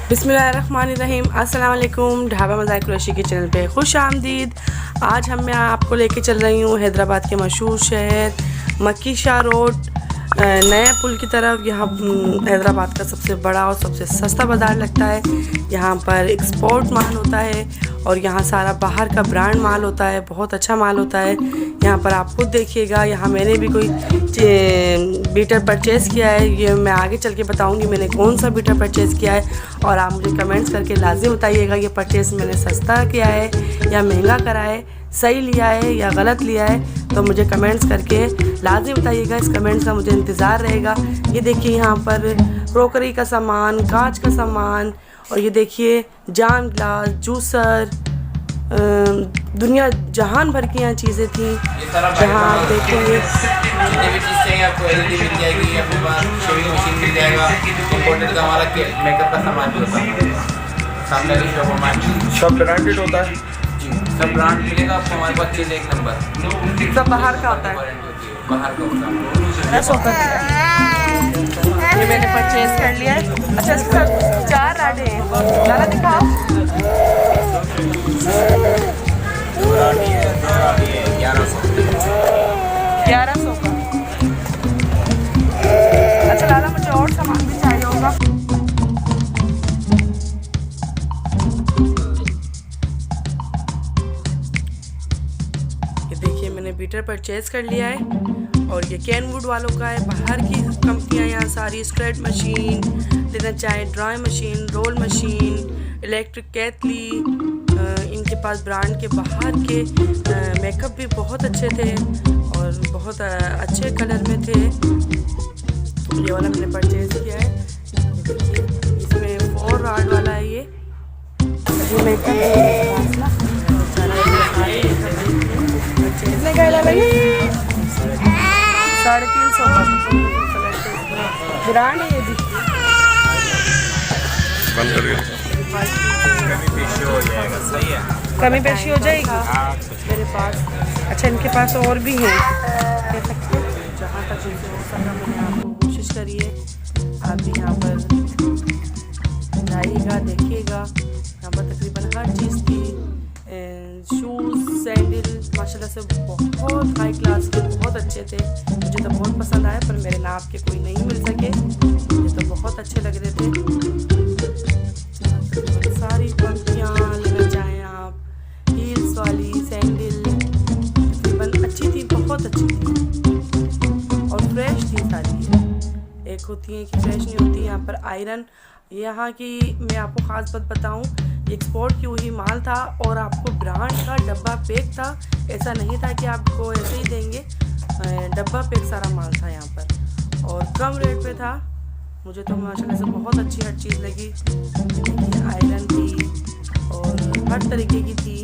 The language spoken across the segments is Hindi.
बिस्मिल्लाहिर्रहमानिर्रहीम। अस्सलाम वालेकुम। ढाबा मज़ाक कुरैशी के चैनल पे खुश आमदीद। आज मैं आपको लेके चल रही हूँ हैदराबाद के मशहूर शहर मक्की शाह रोड नया पुल की तरफ। यहाँ हैदराबाद का सबसे बड़ा और सबसे सस्ता बाज़ार लगता है। यहाँ पर एक्सपोर्ट माल होता है और यहाँ सारा बाहर का ब्रांड माल होता है, बहुत अच्छा माल होता है। यहाँ पर आप खुद देखिएगा। यहाँ मैंने भी कोई बीटर परचेज़ किया है, ये मैं आगे चल के बताऊँगी मैंने कौन सा बीटर परचेज़ किया है। और आप मुझे कमेंट्स करके लाजिम बताइएगा ये परचेज़ मैंने सस्ता किया है या महंगा करा है, सही लिया है या गलत लिया है। तो मुझे कमेंट्स करके लाजिम बताइएगा, इस कमेंट्स का मुझे इंतज़ार रहेगा। ये देखिए यहाँ पर क्रोकरी का सामान, कांच का सामान, और ये देखिए जान ग्लास, जूसर, दुनिया जहान भर की यहाँ चीज़ें थी। जहाँ आप देखेंगे आपको एलईडी मिल जाएगी, आपके पास शेविंग मशीन मिल जाएगा, इम्पोर्टेड का हमारा मेकअप का सामान भी होता है। सामने की शॉप हमारी सब ब्रांडेड होता है जी, सब ब्रांड मिलेगा आपको हमारे पास। चीज़ एक नंबर, सब बाहर का होता है, वारंटी होती है, बाहर का होता है। ये मैंने परचेज कर लिया है। अच्छा, इसके साथ 4 राडे हैं। लाला दिखाओ। 1100 का। अच्छा लाला, मुझे और सामान भी चाहिए होगा। ये देखिए मैंने बीटर परचेज कर लिया है और ये कैनवुड वालों का है। बाहर की कंपनियां यहाँ सारी स्क्रेड मशीन लेना चाहे, dry machine, roll machine, electric kettle, इनके पास ब्रांड के बाहर के मेकअप भी बहुत अच्छे थे और बहुत अच्छे कलर में थे। ये वाला मैंने परचेज किया है। देखिए इसमें 4 राड वाला है। ये मेकअप कितने का लगा? 350 ब्रांड है ये भी। कमी पेशी हो जाएगी मेरे पास। अच्छा, इनके पास और भी हैं, कह सकते हैं। जहाँ तक मुझसे हो सका मैंने आपको कोशिश करिए। आप भी यहाँ पर जाइएगा, देखिएगा। यहाँ पर तकरीबन हर चीज़ थी। शूज़, सैंडल माशाल्लाह से बहुत हाई क्लास के, बहुत अच्छे थे। मुझे तो बहुत पसंद आया, पर मेरे नाप के कोई नहीं मिल सके। ये तो बहुत अच्छे लग रहे थे। सारी पंक्तियाँ लेना चाहें आप, हील्स वाली सैंडल तकरीबन अच्छी थी, बहुत अच्छी थी और फ्रेश थी सारी। एक होती है कि फ्रेश नहीं होती। यहाँ पर आयरन, यहाँ की मैं आपको ख़ास बात बताऊँ, एक्सपोर्ट की हुई माल था और आपको ब्रांड का डब्बा पैक था। ऐसा नहीं था कि आपको ऐसे ही देंगे, डब्बा पैक सारा माल था यहाँ पर और कम रेट पे था। मुझे तो माशाल्लाह से बहुत अच्छी हर चीज़ लगी। आयरन थी और हर तरीके की थी,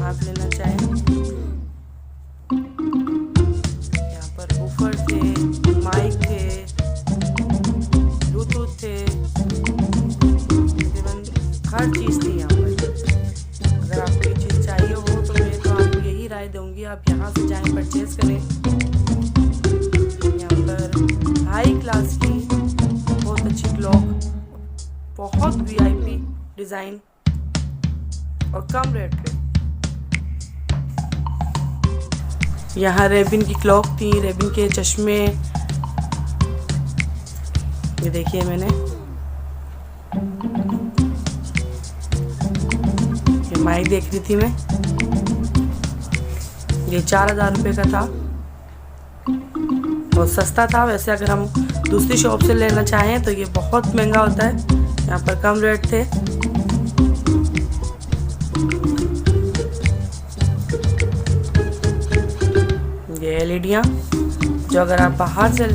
आप लेना चाहें। यहाँ पर वूफर थे, माइक थे, ब्लूटूथ थे, तकरीबन हर चीज़ थी यहाँ पर। अगर आपको ये चीज़ चाहिए हो तो मैं तो आपको यही राय दूँगी, आप यहाँ से जाएं, परचेज़ करें। यहाँ पर हाई क्लास की बहुत अच्छी क्लॉक, बहुत वीआईपी डिज़ाइन और कम रेट पे। यहाँ रेबिन की क्लॉक थी, रेबिन के चश्मे। ये देखिए मैंने ये माइक देख रही थी मैं, ये 4000 रुपये का था और सस्ता था। वैसे अगर हम दूसरी शॉप से लेना चाहें तो ये बहुत महंगा होता है। यहाँ पर कम रेट थे। ये एलईडियाँ जो अगर आप बाहर से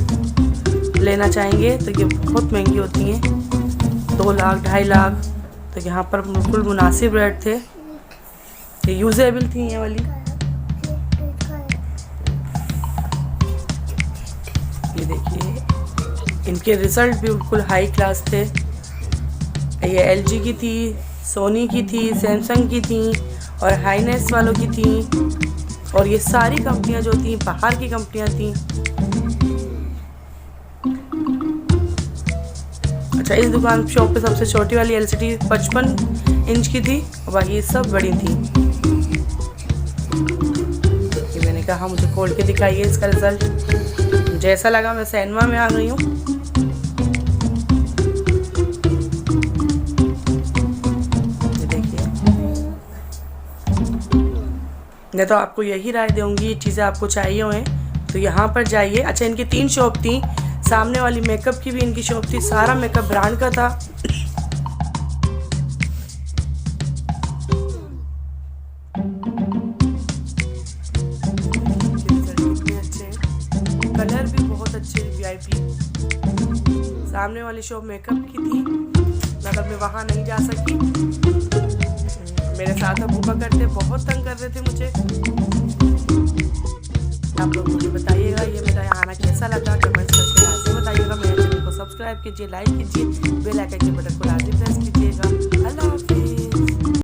लेना चाहेंगे तो ये बहुत महंगी होती हैं, 2 लाख 2.5 लाख। तो यहाँ पर बिल्कुल मुनासिब रेट थे। ये यूजेबल थी ये वाली। ये देखिए इनके रिजल्ट भी बिल्कुल हाई क्लास थे। ये एलजी की थी, सोनी की थी, सैमसंग की थी और हाईनेस वालों की थी। और ये सारी कंपनियां जो थी बाहर की कंपनियां थी। अच्छा, इस दुकान शॉप पे सबसे छोटी वाली LCD 55 इंच की थी और बाकी सब बड़ी थी। कि मैंने कहा मुझे खोल के दिखाइए इसका रिज़ल्ट। जैसा लगा मैं सैनवा में आ गई हूँ। ये देखिए, मैं तो आपको यही राय दूंगी, ये चीज़ें आपको चाहिए हों तो यहाँ पर जाइए। अच्छा, इनकी 3 शॉप थी, सामने वाली मेकअप की भी इनकी शॉप थी, सारा मेकअप ब्रांड का था। कलर भी बहुत अच्छे VIP। सामने वाली शॉप मेकअप की थी, मगर मैं वहाँ नहीं जा सकी। मेरे साथ अबू बकर थे, बहुत तंग कर रहे थे मुझे। आप लोग मुझे बताइएगा ये मेरा यहाँ आना कैसा लगा, कमेंट्स करके लाजमी बताइएगा। मेरे चैनल को सब्सक्राइब कीजिए, लाइक कीजिए, बेल आइकन के बटन को लाजमी